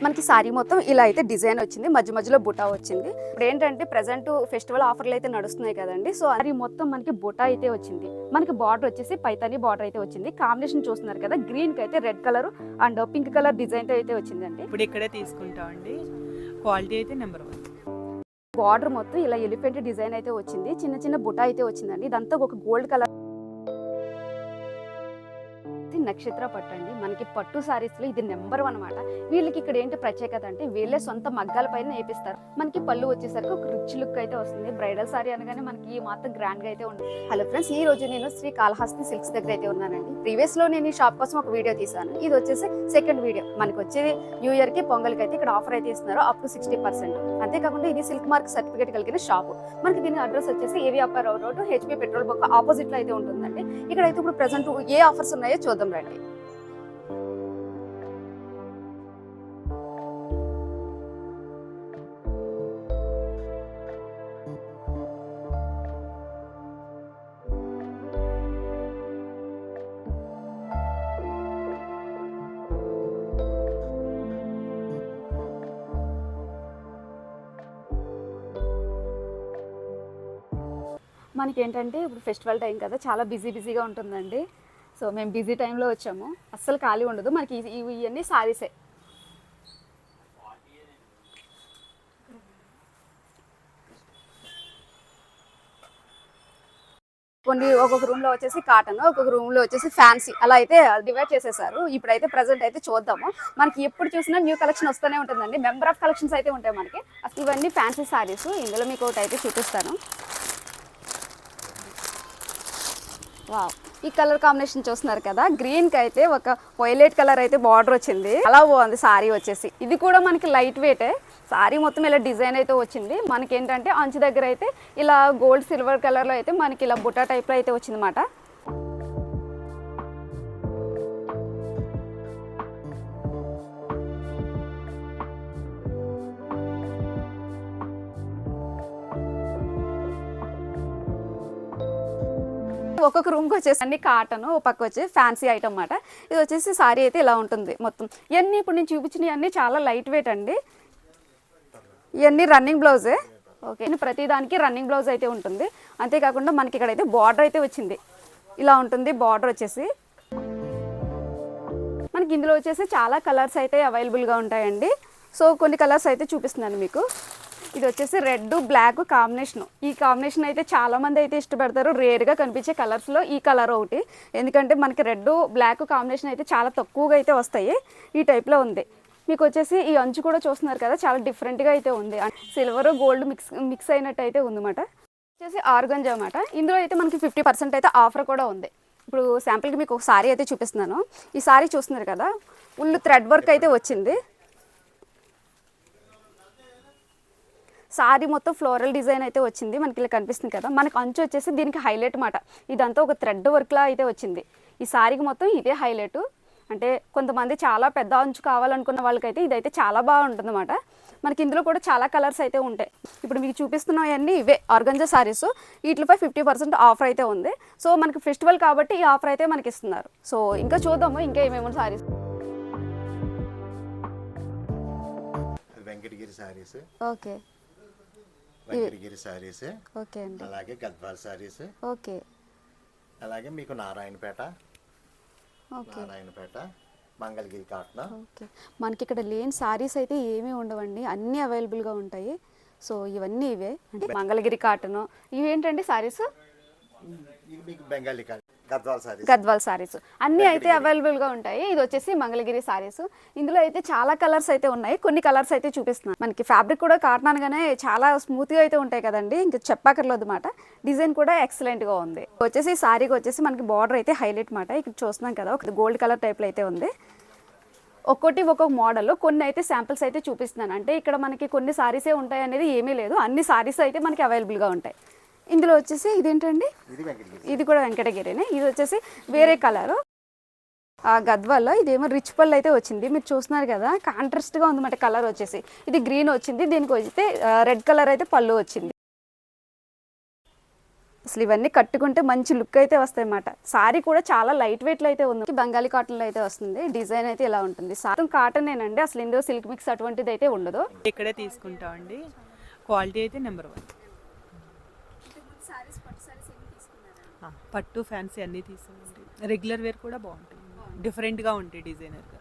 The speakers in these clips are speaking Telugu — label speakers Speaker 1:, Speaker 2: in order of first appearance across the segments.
Speaker 1: మనకి సారీ మొత్తం ఇలా అయితే డిజైన్ వచ్చింది, మధ్య మధ్యలో బుటా వచ్చింది. ఇప్పుడు ఏంటంటే ప్రెసెంట్ ఫెస్టివల్ ఆఫర్లు అయితే నడుస్తున్నాయి కదండి. సో సారీ మొత్తం మనకి బుటా అయితే వచ్చింది. మనకి బార్డర్ వచ్చేసి పైతాని బార్డర్ అయితే వచ్చింది. కాంబినేషన్ చూస్తున్నారు కదా, గ్రీన్ కి అయితే red colour and pink colour design అయితే వచ్చిందండి.
Speaker 2: ఇప్పుడు ఇక్కడే తీసుకుంటామండి, క్వాలిటీ అయితే నెంబర్ 1.
Speaker 1: బార్డర్ మొత్తం ఇలా ఎలిఫెంట్ డిజైన్ అయితే వచ్చింది, చిన్న చిన్న బుటా అయితే వచ్చిందండి. ఇదంతా ఒక గోల్డ్ కలర్ నక్షత్ర పట్టు అండి. మనకి పట్టు సారీస్ లో ఇది నెంబర్ 1 అన్నమాట. వీళ్ళకి ఇక్కడ ఏంటి ప్రత్యేకత అంటే వీళ్ళే సొంత మగ్గాల పైన నేపిస్తారు. మనకి పళ్ళు వచ్చేసరికి ఒక రిచ్ లుక్ అయితే వస్తుంది. బ్రైడల్ సారీ అనగానే మనకి ఈ మాత్రం గ్రాండ్ గా అయితే ఉంటుంది. హలో ఫ్రెండ్స్, ఈ రోజు నేను శ్రీ కాళహస్తి సిల్క్స్ దగ్గర అయితే ఉన్నానండి. ప్రీవియస్ లో నేను ఈ షాప్ కోసం ఒక వీడియో తీసాను. ఇది వచ్చేసి సెకండ్ వీడియో. మనకి వచ్చే న్యూ ఇయర్ కి పొంగల్కి అయితే ఇక్కడ ఆఫర్ అయితే ఇస్తున్నారు అప్ టు 60%. అంతేకాకుండా ఇది సిల్క్ మార్క్ సర్టిఫికేట్ కలిగిన షాప్. మనకి దీని అడ్రస్ వచ్చేసి ఏవి Apparao road, HP petrol bunk opposite లో అయితే ఉంటుందండి. ఇక్కడైతే ఇప్పుడు ప్రెసెంట్ ఏ ఆఫర్స్ ఉన్నాయో చూద్దాం రండి. మనకి ఏంటంటే ఇప్పుడు ఫెస్టివల్ టైం కదా, చాలా బిజీగా ఉంటుందండి. సో మేము బిజీ టైంలో వచ్చాము, అస్సలు ఖాళీ ఉండదు. మనకి ఇవన్నీ సారీసే. కొన్ని ఒక్కొక్క రూమ్లో వచ్చేసి కాటన్, ఒక్కొక్క రూమ్లో వచ్చేసి ఫ్యాన్సీ, అలా అయితే డివైడ్ చేసేసారు. ఇప్పుడైతే ప్రజెంట్ అయితే చూద్దాము. మనకి ఎప్పుడు చూసినా న్యూ కలెక్షన్ వస్తూనే ఉంటుందండి. మెంబర్ ఆఫ్ కలెక్షన్స్ అయితే ఉంటాయి మనకి. అసలు ఇవన్నీ ఫ్యాన్సీ సారీస్. ఇందులో మీకు ఒకటి అయితే చూపిస్తాను. వావ్, ఈ కలర్ కాంబినేషన్ చూస్తున్నారు కదా, గ్రీన్ కి అయితే ఒక వైలెట్ కలర్ అయితే బార్డర్ వచ్చింది. అలా బాగుంది సారీ వచ్చేసి. ఇది కూడా మనకి లైట్ వెయిటే. సారీ మొత్తం ఇలా డిజైన్ అయితే వచ్చింది. మనకి ఏంటంటే అంచు దగ్గర అయితే ఇలా గోల్డ్ సిల్వర్ కలర్ లో అయితే మనకి ఇలా బుట్టా టైప్ లో అయితే వచ్చింది అన్నమాట. ఒక్కొక్క రూమ్కి వచ్చేసి అన్ని కాటన్, ఒక పక్క వచ్చి ఫ్యాన్సీ ఐటమ్ అన్నమాట. ఇది వచ్చేసి సారీ అయితే ఇలా ఉంటుంది మొత్తం. ఇవన్నీ ఇప్పుడు నేను చూపించినవి అన్నీ చాలా లైట్ వెయిట్ అండి. ఇవన్నీ రన్నింగ్ బ్లౌజే. ఓకే, ప్రతి దానికి రన్నింగ్ బ్లౌజ్ అయితే ఉంటుంది. అంతేకాకుండా మనకి ఇక్కడైతే బార్డర్ అయితే వచ్చింది, ఇలా ఉంటుంది బార్డర్ వచ్చేసి. మనకి ఇందులో వచ్చేసి చాలా కలర్స్ అయితే అవైలబుల్గా ఉంటాయండి. సో కొన్ని కలర్స్ అయితే చూపిస్తున్నాను మీకు. ఇది వచ్చేసి రెడ్ బ్లాక్ కాంబినేషన్. ఈ కాంబినేషన్ అయితే చాలా మంది అయితే ఇష్టపడతారు. రేర్గా కనిపించే కలర్స్లో ఈ కలర్ ఒకటి. ఎందుకంటే మనకి రెడ్ బ్లాక్ కాంబినేషన్ అయితే చాలా తక్కువగా అయితే వస్తాయి. ఈ టైప్లో ఉంది. మీకు వచ్చేసి ఈ అంచు కూడా చూస్తున్నారు కదా, చాలా డిఫరెంట్గా అయితే ఉంది. సిల్వర్ గోల్డ్ మిక్స్ అయినట్టు అయితే ఉందన్నమాట. వచ్చేసి ఆర్గంజా అన్నమాట. ఇందులో అయితే మనకి 50% అయితే ఆఫర్ కూడా ఉంది. ఇప్పుడు శాంపుల్కి మీకు ఒక సారీ అయితే చూపిస్తున్నాను. ఈ సారీ చూస్తున్నారు కదా, ఫుల్ థ్రెడ్ వర్క్ అయితే వచ్చింది. సారీ మొత్తం ఫ్లోరల్ డిజైన్ అయితే వచ్చింది. మనకి ఇలా కనిపిస్తుంది కదా. మనకి అంచు వచ్చేసి దీనికి హైలైట్ మాట. ఇదంతా ఒక థ్రెడ్ వర్క్లా అయితే వచ్చింది. ఈ సారీకి మొత్తం ఇదే హైలైట్. అంటే కొంతమంది చాలా పెద్ద అంచు కావాలనుకున్న వాళ్ళకైతే ఇదైతే చాలా బాగుంటుంది అన్నమాట. మనకి ఇందులో కూడా చాలా కలర్స్ అయితే ఉంటాయి. ఇప్పుడు మీకు చూపిస్తున్నవన్నీ ఇవే ఆర్గంజా సారీస్. వీటిపై 50% ఆఫర్ అయితే ఉంది. సో మనకి ఫెస్టివల్ కాబట్టి ఈ ఆఫర్ అయితే మనకి ఇస్తున్నారు. సో ఇంకా చూద్దాము ఇంకా ఏమేమో సారీస్.
Speaker 3: వెంకటగిరి సారీస్.
Speaker 1: ఓకే,
Speaker 3: వెంకటగిరి సారీస్.
Speaker 1: ఓకే అండి.
Speaker 3: అలాగే గద్వాల్ సారీస్.
Speaker 1: ఓకే,
Speaker 3: అలాగే మీకు Narayanpet,
Speaker 1: okay,
Speaker 3: Narayanpet Mangalagiri cotton.
Speaker 1: Okay. మనకి ఇక్కడ లేని సారీస్ అయితే ఏమీ ఉండవండి, అన్నీ అవైలబుల్గా ఉంటాయి. సో ఇవన్నీ ఇవే అంటే మంగళగిరి కాటన్. ఇవేంటండి సారీస్?
Speaker 3: ఇది మీకు బెంగాలీ గద్వాల్ సారీస్.
Speaker 1: గద్వాల్ సారీస్ అన్నీ అయితే అవైలబుల్గా ఉంటాయి. ఇది వచ్చేసి మంగళగిరి సారీస్. ఇందులో అయితే చాలా కలర్స్ అయితే ఉన్నాయి. కొన్ని కలర్స్ అయితే చూపిస్తున్నాను. మనకి ఫ్యాబ్రిక్ కూడా కాటన్ అనగానే చాలా స్మూత్గా అయితే ఉంటాయి కదండి, ఇంకా చెప్పక్కర్లేదు అనమాట. డిజైన్ కూడా ఎక్సలెంట్గా ఉంది. వచ్చేసి సారీకి వచ్చేసి మనకి బార్డర్ అయితే హైలైట్ మాట. ఇక్కడ చూస్తున్నాం కదా, ఒక గోల్డ్ కలర్ టైప్లో అయితే ఉంది. ఒక్కొక్క మోడల్. కొన్ని అయితే శాంపిల్స్ అయితే చూపిస్తున్నాను. అంటే ఇక్కడ మనకి కొన్ని సారీసే ఉంటాయి అనేది ఏమీ లేదు, అన్ని సారీస్ అయితే మనకి అవైలబుల్గా ఉంటాయి. ఇందులో వచ్చేసి ఇదేంటండి, ఇది కూడా వెంకటగిరినే. ఇది వచ్చేసి వేరే కలరు. ఆ గద్వాల్లో ఇదేమో రిచ్ పళ్ళు అయితే వచ్చింది. మీరు చూస్తున్నారు కదా, కాంట్రాస్ట్గా ఉందన్నమాట కలర్ వచ్చేసి. ఇది గ్రీన్ వచ్చింది, దీనికి అయితే రెడ్ కలర్ అయితే పళ్ళు వచ్చింది. అసలు ఇవన్నీ కట్టుకుంటే మంచి లుక్ అయితే వస్తాయి అన్నమాట. సారీ కూడా చాలా లైట్ వెయిట్లో అయితే ఉంది. బెంగాలీ కాటన్లో అయితే వస్తుంది. డిజైన్ అయితే ఇలా ఉంటుంది. సారీ కాటనేనండి, అసలు ఇందులో సిల్క్ మిక్స్ అటువంటిది అయితే ఉండదు.
Speaker 2: ఇక్కడే తీసుకుంటామండి. క్వాలిటీ అయితే నెంబర్ 1. పట్టు ఫ్యాన్సీ అన్నీ తీసుకుంటాం. రెగ్యులర్ వేర్ కూడా బాగుంటాయి, డిఫరెంట్గా ఉంటాయి డిజైనర్గా.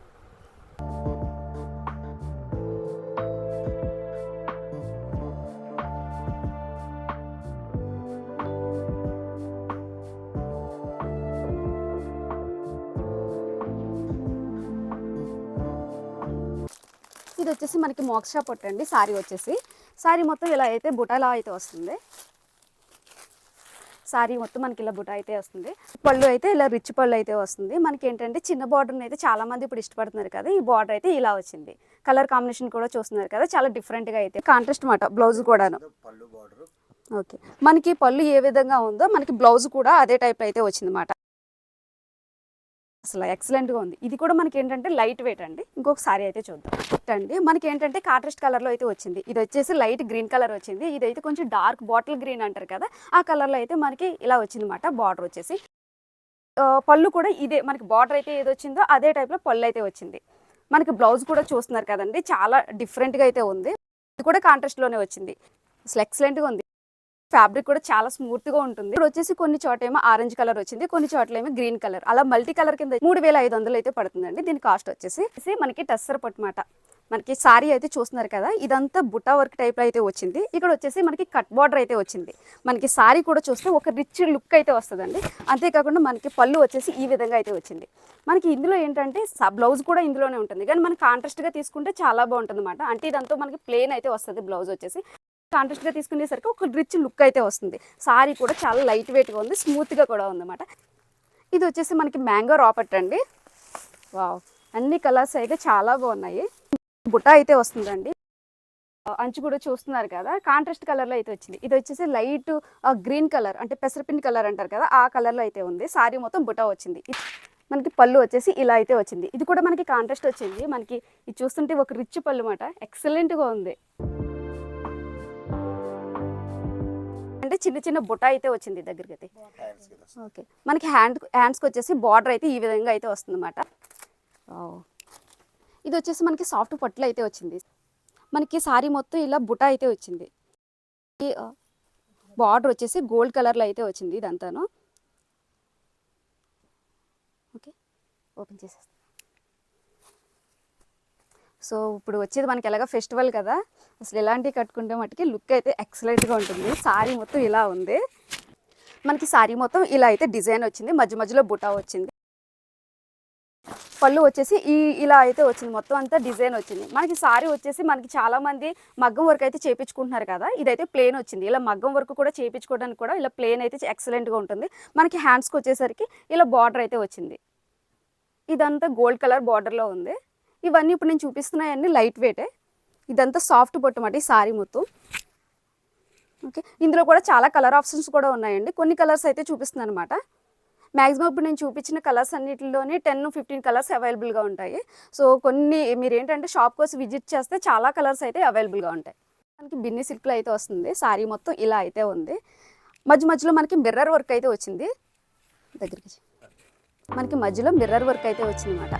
Speaker 1: ఇది వచ్చేసి మనకి మోక్ష పట్టు అండి. సారీ వచ్చేసి సారీ మొత్తం ఇలా అయితే బుటాలా అయితే వస్తుంది. సారీ మొత్తం మనకి ఇలా బుటా అయితే వస్తుంది. పళ్ళు అయితే ఇలా రిచ్ పళ్ళు అయితే వస్తుంది. మనకి ఏంటంటే చిన్న బార్డర్ని అయితే చాలా మంది ఇప్పుడు ఇష్టపడుతున్నారు కదా. ఈ బార్డర్ అయితే ఇలా వచ్చింది. కలర్ కాంబినేషన్ కూడా చూస్తున్నారు కదా, చాలా డిఫరెంట్గా అయితే కాంట్రాస్ట్ మాట. బ్లౌజ్ కూడాను ఓకే. మనకి పళ్ళు ఏ విధంగా ఉందో మనకి బ్లౌజ్ కూడా అదే టైప్ అయితే వచ్చింది మాట. అసలు ఎక్సలెంట్గా ఉంది. ఇది కూడా మనకి ఏంటంటే లైట్ వెయిట్ అండి. ఇంకొక సారీ అయితే చూద్దాం అండి. మనకి ఏంటంటే కాంట్రాస్ట్ కలర్లో అయితే వచ్చింది. ఇది వచ్చేసి లైట్ గ్రీన్ కలర్ వచ్చింది. ఇదైతే కొంచెం డార్క్ బాటిల్ గ్రీన్ అంటారు కదా, ఆ కలర్లో అయితే మనకి ఇలా వచ్చింది అన్నమాట. బార్డర్ వచ్చేసి పళ్ళు కూడా ఇదే మనకి బార్డర్ అయితే ఏది వచ్చిందో అదే టైప్లో పళ్ళు అయితే వచ్చింది. మనకి బ్లౌజ్ కూడా చూస్తున్నారు కదండి, చాలా డిఫరెంట్గా అయితే ఉంది. ఇది కూడా కాంట్రాస్ట్లోనే వచ్చింది. అసలు ఎక్సలెంట్గా ఉంది. ఫ్యాబ్రిక్ కూడా చాలా స్మూత్గా ఉంటుంది. ఇప్పుడు వచ్చేసి కొన్ని చోట ఏమో ఆరెంజ్ కలర్ వచ్చింది, కొన్ని చోట్ల ఏమో గ్రీన్ కలర్, అలా మల్టీ కలర్ కింద 3500 అయితే పడుతుందండి. దీని కాస్ట్ వచ్చేసి మనకి టస్సర్ పట్టు మాట. మనకి సారీ అయితే చూస్తున్నారు కదా, ఇదంతా బుట్టా వర్క్ టైప్లో అయితే వచ్చింది. ఇక్కడ వచ్చేసి మనకి కట్ బార్డర్ అయితే వచ్చింది. మనకి సారీ కూడా చూస్తే ఒక రిచ్ లుక్ అయితే వస్తుందండి. అంతేకాకుండా మనకి పళ్ళు వచ్చేసి ఈ విధంగా అయితే వచ్చింది. మనకి ఇందులో ఏంటంటే బ్లౌజ్ కూడా ఇందులోనే ఉంటుంది, కానీ మనకి కాంట్రాస్ట్గా తీసుకుంటే చాలా బాగుంటుంది అన్నమాట. అంటే ఇదంతా మనకి ప్లెయిన్ అయితే వస్తుంది. బ్లౌజ్ వచ్చేసి కాంట్రాస్ట్గా తీసుకునేసరికి ఒక రిచ్ లుక్ అయితే వస్తుంది. సారీ కూడా చాలా లైట్ వెయిట్గా ఉంది, స్మూత్గా కూడా ఉందన్నమాట. ఇది వచ్చేసి మనకి మ్యాంగో రాపట్ అండి. వావ్, అన్ని కలర్స్ అయితే చాలా బాగున్నాయి. బుట్ట అయితే వస్తుందండి. అంచు కూడా చూస్తున్నారు కదా, కాంట్రాస్ట్ కలర్లో అయితే వచ్చింది. ఇది వచ్చేసి లైట్ గ్రీన్ కలర్, అంటే పెసరపిండి కలర్ అంటారు కదా, ఆ కలర్లో అయితే ఉంది. సారీ మొత్తం బుట్ట వచ్చింది. మనకి పళ్ళు వచ్చేసి ఇలా అయితే వచ్చింది. ఇది కూడా మనకి కాంట్రాస్ట్ వచ్చింది. మనకి ఇది చూస్తుంటే ఒక రిచ్ పళ్ళు మాట. ఎక్సలెంట్గా ఉంది. అంటే చిన్న చిన్న బుట్ట అయితే వచ్చింది దగ్గరికి అయితే. ఓకే, మనకి హ్యాండ్స్కి వచ్చేసి బార్డర్ అయితే ఈ విధంగా అయితే వస్తుంది అన్నమాట. ఇది వచ్చేసి మనకి సాఫ్ట్ పట్లు అయితే వచ్చింది. మనకి సారీ మొత్తం ఇలా బుట్ట అయితే వచ్చింది. బార్డర్ వచ్చేసి గోల్డ్ కలర్లో అయితే వచ్చింది ఇదంతాను. ఓకే, ఓపెన్ చేసేస్తాను. సో ఇప్పుడు వచ్చేది మనకి ఎలాగ ఫెస్టివల్ కదా, అసలు ఇలాంటివి కట్టుకుంటే మట్టుకి లుక్ అయితే ఎక్సలెంట్గా ఉంటుంది. సారీ మొత్తం ఇలా ఉంది. మనకి సారీ మొత్తం ఇలా అయితే డిజైన్ వచ్చింది, మధ్య మధ్యలో బుటా వచ్చింది. పళ్ళు వచ్చేసి ఇలా అయితే వచ్చింది. మొత్తం అంతా డిజైన్ వచ్చింది. మనకి సారీ వచ్చేసి మనకి చాలామంది మగ్గం వర్క్ అయితే చేయించుకుంటున్నారు కదా, ఇదైతే ప్లెయిన్ వచ్చింది. ఇలా మగ్గం వర్క్ కూడా చేయించుకోవడానికి కూడా ఇలా ప్లెయిన్ అయితే ఎక్సలెంట్గా ఉంటుంది. మనకి హ్యాండ్స్కి వచ్చేసరికి ఇలా బార్డర్ అయితే వచ్చింది. ఇదంతా గోల్డ్ కలర్ బార్డర్లో ఉంది. ఇవన్నీ ఇప్పుడు నేను చూపిస్తున్నాయన్నీ లైట్ వెయిటే. ఇదంతా సాఫ్ట్ బొట్టు మాట ఈ సారీ మొత్తం. ఓకే, ఇందులో కూడా చాలా కలర్ ఆప్షన్స్ కూడా ఉన్నాయండి. కొన్ని కలర్స్ అయితే చూపిస్తున్నాను అనమాట. మ్యాక్సిమం ఇప్పుడు నేను చూపించిన కలర్స్ అన్నిటిలోనే 10-15 కలర్స్ అవైలబుల్గా ఉంటాయి. సో కొన్ని మీరు ఏంటంటే షాప్కి వచ్చి విజిట్ చేస్తే చాలా కలర్స్ అయితే అవైలబుల్గా ఉంటాయి. మనకి బిన్ని సిల్క్లో అయితే వస్తుంది. సారీ మొత్తం ఇలా అయితే ఉంది. మధ్య మధ్యలో మనకి మిర్రర్ వర్క్ అయితే వచ్చింది. దగ్గరికి మనకి మధ్యలో మిర్రర్ వర్క్ అయితే వచ్చింది అన్నమాట.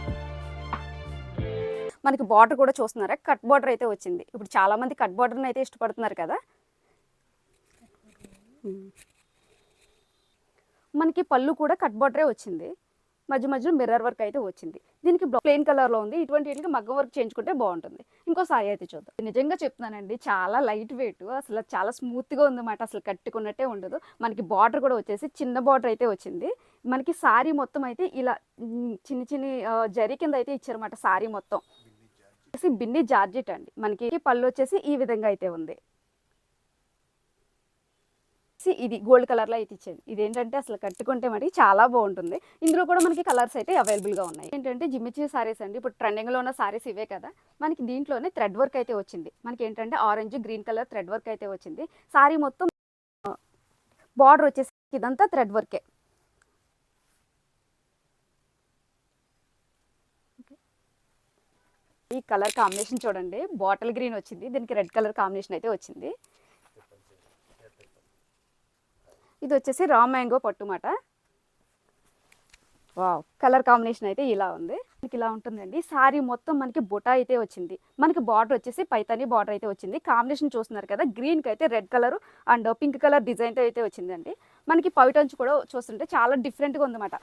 Speaker 1: మనకి బార్డర్ కూడా చూస్తున్నారా, కట్ బార్డర్ అయితే వచ్చింది. ఇప్పుడు చాలామంది కట్ బార్డర్ని అయితే ఇష్టపడుతున్నారు కదా. మనకి పళ్ళు కూడా కట్ బార్డరే వచ్చింది. మధ్య మధ్యలో మిర్రర్ వర్క్ అయితే వచ్చింది. దీనికి ప్లెయిన్ కలర్లో ఉంది. ఇటువంటి వీటికి మగ్గం వర్క్ చేయించుకుంటే బాగుంటుంది. ఇంకో సారీ అయితే చూద్దాం. నిజంగా చెప్తున్నానండి, చాలా లైట్ వెయిట్, అసలు చాలా స్మూత్గా ఉందన్నమాట. అసలు కట్టుకున్నట్టే ఉండదు. మనకి బార్డర్ కూడా వచ్చేసి చిన్న బార్డర్ అయితే వచ్చింది. మనకి సారీ మొత్తం అయితే ఇలా చిన్న చిన్న జరీ కింద అయితే ఇచ్చారన్నమాట. సారీ మొత్తం బిన్ని జార్జెట్ అండి. మనకి పళ్ళు వచ్చేసి ఈ విధంగా అయితే ఉంది. ఇది గోల్డ్ కలర్లో అయితే ఇచ్చేది. ఇదేంటంటే అసలు కట్టుకుంటే మరి చాలా బాగుంటుంది. ఇందులో కూడా మనకి కలర్స్ అయితే అవైలబుల్గా ఉన్నాయి. ఏంటంటే జిమ్మిచీ సారీస్ అండి, ఇప్పుడు ట్రెండింగ్లో ఉన్న సారీస్ ఇవే కదా. మనకి దీంట్లోనే థ్రెడ్ వర్క్ అయితే వచ్చింది. మనకి ఏంటంటే orange green colour thread work అయితే వచ్చింది. సారీ మొత్తం బార్డర్ వచ్చేసి ఇదంతా థ్రెడ్ వర్కే. ఈ కలర్ కాంబినేషన్ చూడండి, బాటిల్ గ్రీన్ వచ్చింది, దీనికి రెడ్ కలర్ కాంబినేషన్ అయితే వచ్చింది. ఇది వచ్చేసి రా మ్యాంగో పట్టు మాట. వావ్, కలర్ కాంబినేషన్ అయితే ఇలా ఉంది. మనకి ఇలా ఉంటుందండి. సారీ మొత్తం మనకి బుటా అయితే వచ్చింది. మనకి బార్డర్ వచ్చేసి పైతాని బార్డర్ అయితే వచ్చింది. కాంబినేషన్ చూస్తున్నారు కదా, గ్రీన్కి అయితే red colour and pink colour డిజైన్తో అయితే వచ్చిందండి. మనకి పవిటంచు కూడా చూస్తుంటే చాలా డిఫరెంట్గా ఉందన్నమాట.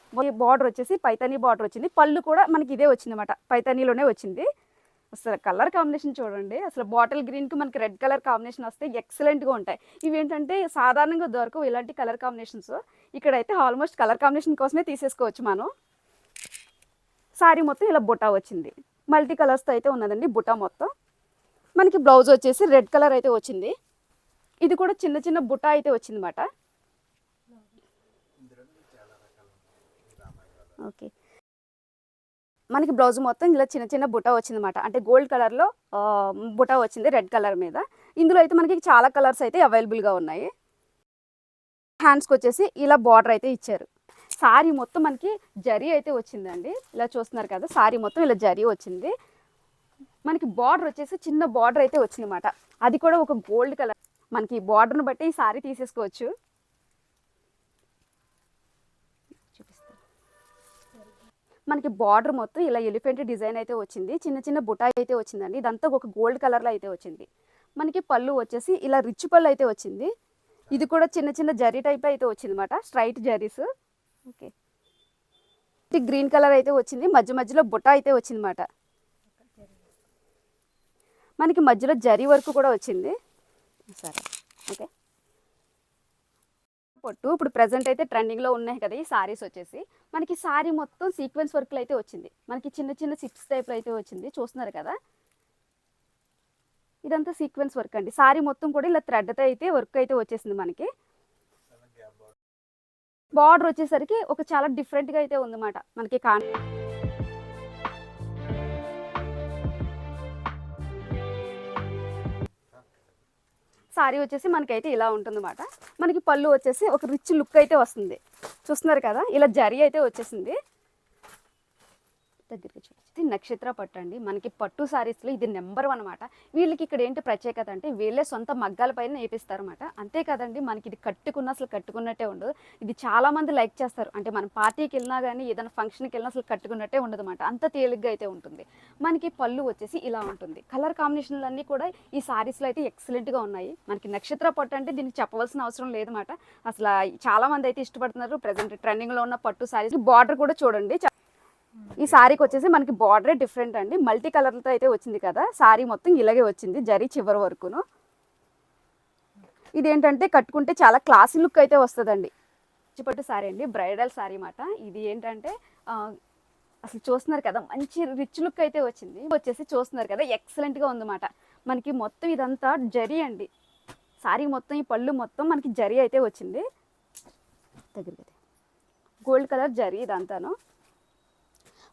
Speaker 1: బార్డర్ వచ్చేసి పైతాని బార్డర్ వచ్చింది. పళ్ళు కూడా మనకి ఇదే వచ్చిందన్నమాట, పైతానీలోనే వచ్చింది. అసలు కలర్ కాంబినేషన్ చూడండి, అసలు బాటిల్ గ్రీన్కి మనకి రెడ్ కలర్ కాంబినేషన్ వస్తే ఎక్సలెంట్గా ఉంటాయి. ఇవి ఏంటంటే సాధారణంగా దొరకవు ఇలాంటి కలర్ కాంబినేషన్స్. ఇక్కడైతే ఆల్మోస్ట్ కలర్ కాంబినేషన్ కోసమే తీసేసుకోవచ్చు మనం. సారీ మొత్తం ఇలా బుటా వచ్చింది, మల్టీ కలర్స్తో అయితే ఉన్నదండి బుటా మొత్తం. మనకి బ్లౌజ్ వచ్చేసి రెడ్ కలర్ అయితే వచ్చింది. ఇది కూడా చిన్న చిన్న బుటా అయితే వచ్చింది అన్నమాట. ఓకే, మనకి బ్లౌజ్ మొత్తం ఇలా చిన్న చిన్న బుటా వచ్చిందన్నమాట. అంటే గోల్డ్ కలర్లో బుటా వచ్చింది రెడ్ కలర్ మీద. ఇందులో అయితే మనకి చాలా కలర్స్ అయితే అవైలబుల్గా ఉన్నాయి. హ్యాండ్స్కి వచ్చేసి ఇలా బార్డర్ అయితే ఇచ్చారు. సారీ మొత్తం మనకి జరీ అయితే వచ్చిందండి. ఇలా చూస్తున్నారు కదా, సారీ మొత్తం ఇలా జరీ వచ్చింది. మనకి బార్డర్ వచ్చేసి చిన్న బార్డర్ అయితే వచ్చిందన్నమాట. అది కూడా ఒక గోల్డ్ కలర్. మనకి బార్డర్ను బట్టి ఈ సారీ తీసేసుకోవచ్చు. మనకి బార్డర్ మొత్తం ఇలా ఎలిఫెంట్ డిజైన్ అయితే వచ్చింది. చిన్న చిన్న బుటాయి అయితే వచ్చిందండి. ఇదంతా ఒక గోల్డ్ కలర్లో అయితే వచ్చింది. మనకి పళ్ళు వచ్చేసి ఇలా రిచ్ పళ్ళు అయితే వచ్చింది. ఇది కూడా చిన్న చిన్న జరీ టైప్ అయితే వచ్చింది అన్నమాట, స్ట్రైట్ జరీస్. ఓకే, ఇది గ్రీన్ కలర్ అయితే వచ్చింది. మధ్య మధ్యలో బుట్ట అయితే వచ్చింది అన్నమాట. మనకి మధ్యలో జరీ వర్క్ కూడా వచ్చింది. సరే, ఓకే. పొట్టు ఇప్పుడు ప్రజెంట్ అయితే ట్రెండింగ్లో ఉన్నాయి కదా ఈ సారీస్ వచ్చేసి. మనకి సారీ మొత్తం సీక్వెన్స్ వర్క్లు అయితే వచ్చింది. మనకి చిన్న చిన్న సిప్స్ టైప్లో అయితే వచ్చింది, చూస్తున్నారు కదా. ఇదంతా సీక్వెన్స్ వర్క్ అండి. సారీ మొత్తం కూడా ఇలా థ్రెడ్తో అయితే వర్క్ అయితే వచ్చేసింది. మనకి బార్డర్ వచ్చేసరికి ఒక చాలా డిఫరెంట్గా అయితే ఉందన్నమాట. మనకి సారీ వచ్చేసి మనకైతే ఇలా ఉంటుందన్నమాట. మనకి పళ్ళు వచ్చేసి ఒక రిచ్ లుక్ అయితే వస్తుంది, చూస్తున్నారు కదా. ఇలా జరీ అయితే వచ్చేసింది. దగ్గరికి చూపించి నక్షత్ర పట్టు అండి. మనకి పట్టు సారీస్లో ఇది నెంబర్ 1 అనమాట. వీళ్ళకి ఇక్కడ ఏంటి ప్రత్యేకత అంటే వీళ్ళే సొంత మగ్గాల పైన నేపిస్తారన్నమాట. అంతే కదండి, మనకి ఇది కట్టుకున్న అసలు కట్టుకున్నట్టే ఉండదు. ఇది చాలామంది లైక్ చేస్తారు. అంటే మనం పార్టీకి వెళ్ళినా కానీ ఏదైనా ఫంక్షన్కి వెళ్ళినా అసలు కట్టుకున్నట్టే ఉండదు అన్నమాట. అంత తేలిగ్గా అయితే ఉంటుంది. మనకి పళ్ళు వచ్చేసి ఇలా ఉంటుంది. కలర్ కాంబినేషన్లు అన్నీ కూడా ఈ సారీస్లో అయితే ఎక్సలెంట్గా ఉన్నాయి. మనకి నక్షత్ర పట్టు అంటే దీనికి చెప్పవలసిన అవసరం లేదన్నమాట. అసలు చాలామంది అయితే ఇష్టపడుతున్నారు. ప్రజెంట్ ట్రెండింగ్లో ఉన్న పట్టు సారీస్. బార్డర్ కూడా చూడండి, ఈ సారీకి వచ్చేసి మనకి బార్డరే డిఫరెంట్ అండి. మల్టీ కలర్లతో అయితే వచ్చింది కదా. సారీ మొత్తం ఇలాగే వచ్చింది జరీ చివరి వరకును. ఇదేంటంటే కట్టుకుంటే చాలా క్లాసీ లుక్ అయితే వస్తుందండి. పట్టు సారీ అండి, బ్రైడల్ సారీ మాట. ఇది ఏంటంటే అసలు చూస్తున్నారు కదా, మంచి రిచ్ లుక్ అయితే వచ్చింది. వచ్చేసి చూస్తున్నారు కదా, ఎక్సలెంట్గా ఉందన్నమాట. మనకి మొత్తం ఇదంతా జరీ అండి. సారీ మొత్తం ఈ పళ్ళు మొత్తం మనకి జరీ అయితే వచ్చింది. దగ్గరికి గోల్డ్ కలర్ జరీ ఇదంతాను.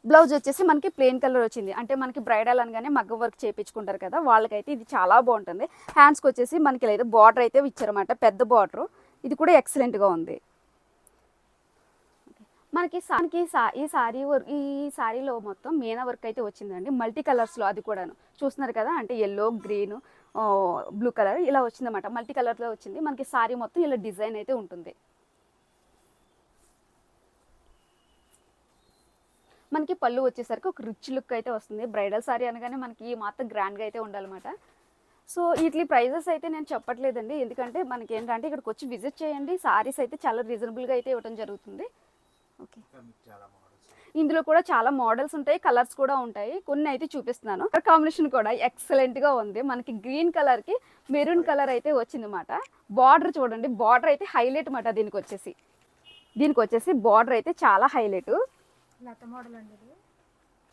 Speaker 1: బ్లౌజ్ వచ్చేసి మనకి ప్లెయిన్ కలర్ వచ్చింది. అంటే మనకి బ్రైడల్ అనగానే మగ్గ వర్క్ చేయించుకుంటారు కదా, వాళ్ళకైతే ఇది చాలా బాగుంటుంది. హ్యాండ్స్కి వచ్చేసి మనకి లేదా బార్డర్ అయితే ఇచ్చారన్నమాట, పెద్ద బార్డర్. ఇది కూడా ఎక్సలెంట్గా ఉంది. మనకి ఈ సారీలో మొత్తం మీనా వర్క్ అయితే వచ్చిందండి, మల్టీ కలర్స్లో. అది కూడాను చూస్తున్నారు కదా, అంటే ఎల్లో, గ్రీన్, బ్లూ కలర్ ఇలా వచ్చిందన్నమాట. మల్టీ కలర్లో వచ్చింది. మనకి సారీ మొత్తం ఇలా డిజైన్ అయితే ఉంటుంది. మనకి పళ్ళు వచ్చేసరికి ఒక రిచ్ లుక్ అయితే వస్తుంది. బ్రైడల్ సారీ అనగానే మనకి ఈ మాత్రం గ్రాండ్గా అయితే ఉండాలన్నమాట. సో వీటి ప్రైజెస్ అయితే నేను చెప్పట్లేదండి, ఎందుకంటే మనకి ఏంటంటే ఇక్కడికి వచ్చి విజిట్ చేయండి. సారీస్ అయితే చాలా రీజనబుల్గా అయితే ఇవ్వడం జరుగుతుంది. ఓకే, ఇందులో కూడా చాలా మోడల్స్ ఉంటాయి, కలర్స్ కూడా ఉంటాయి. కొన్ని అయితే చూపిస్తున్నాను. కాంబినేషన్ కూడా ఎక్సలెంట్గా ఉంది. మనకి గ్రీన్ కలర్కి మెరూన్ కలర్ అయితే వచ్చిందన్నమాట. బార్డర్ చూడండి, బార్డర్ అయితే హైలైట్ అన్నమాట. దీనికి వచ్చేసి బార్డర్ అయితే చాలా హైలైట్.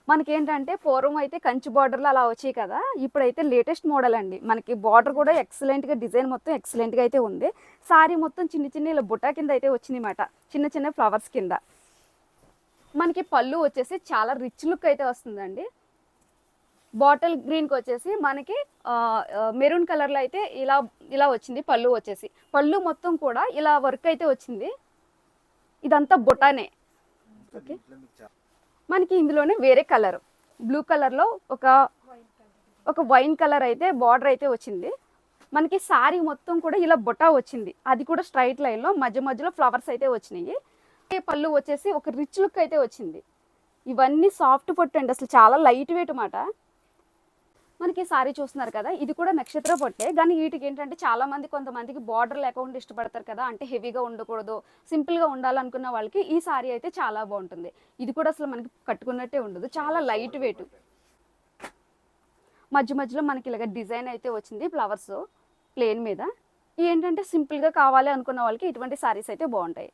Speaker 1: మనకి ఏంటంటే పూర్వం అయితే కంచి బార్డర్లు అలా వచ్చాయి కదా, ఇప్పుడైతే లేటెస్ట్ మోడల్ అండి. మనకి బార్డర్ కూడా ఎక్సలెంట్గా, డిజైన్ మొత్తం ఎక్సలెంట్గా అయితే ఉంది. సారీ మొత్తం చిన్న చిన్న ఇలా బుట్టా కింద అయితే వచ్చింది అన్నమాట, చిన్న చిన్న ఫ్లవర్స్ కింద. మనకి పళ్ళు వచ్చేసి చాలా రిచ్ లుక్ అయితే వస్తుందండి. బాటిల్ గ్రీన్కి వచ్చేసి మనకి మెరూన్ కలర్లో అయితే ఇలా వచ్చింది. పళ్ళు వచ్చేసి పళ్ళు మొత్తం కూడా ఇలా వర్క్ అయితే వచ్చింది. ఇదంతా బుటానే. ఓకే, మనకి ఇందులోనే వేరే కలర్ బ్లూ కలర్లో ఒక వైన్ కలర్ అయితే బార్డర్ అయితే వచ్చింది. మనకి శారీ మొత్తం కూడా ఇలా బొటా వచ్చింది, అది కూడా స్ట్రైట్ లైన్లో మధ్య మధ్యలో ఫ్లవర్స్ అయితే వచ్చినాయి. ఈ పళ్ళు వచ్చేసి ఒక రిచ్ లుక్ అయితే వచ్చింది. ఇవన్నీ సాఫ్ట్ పట్టు అండి, అసలు చాలా లైట్ వెయిట్ మాట. మనకి సారీ చూస్తున్నారు కదా, ఇది కూడా నక్షత్ర పట్టే, కానీ వీటికి ఏంటంటే చాలా మంది కొంతమందికి బార్డర్ లేకుండా ఇష్టపడతారు కదా, అంటే హెవీగా ఉండకూడదు సింపుల్గా ఉండాలనుకున్న వాళ్ళకి ఈ సారీ అయితే చాలా బాగుంటుంది. ఇది కూడా అసలు మనకి కట్టుకున్నట్టే ఉండదు, చాలా లైట్ వెయిట్. మధ్య మధ్యలో మనకి ఇలాగ డిజైన్ అయితే వచ్చింది ఫ్లవర్స్ ప్లేన్ మీద. ఏంటంటే సింపుల్గా కావాలి అనుకున్న వాళ్ళకి ఇటువంటి సారీస్ అయితే బాగుంటాయి.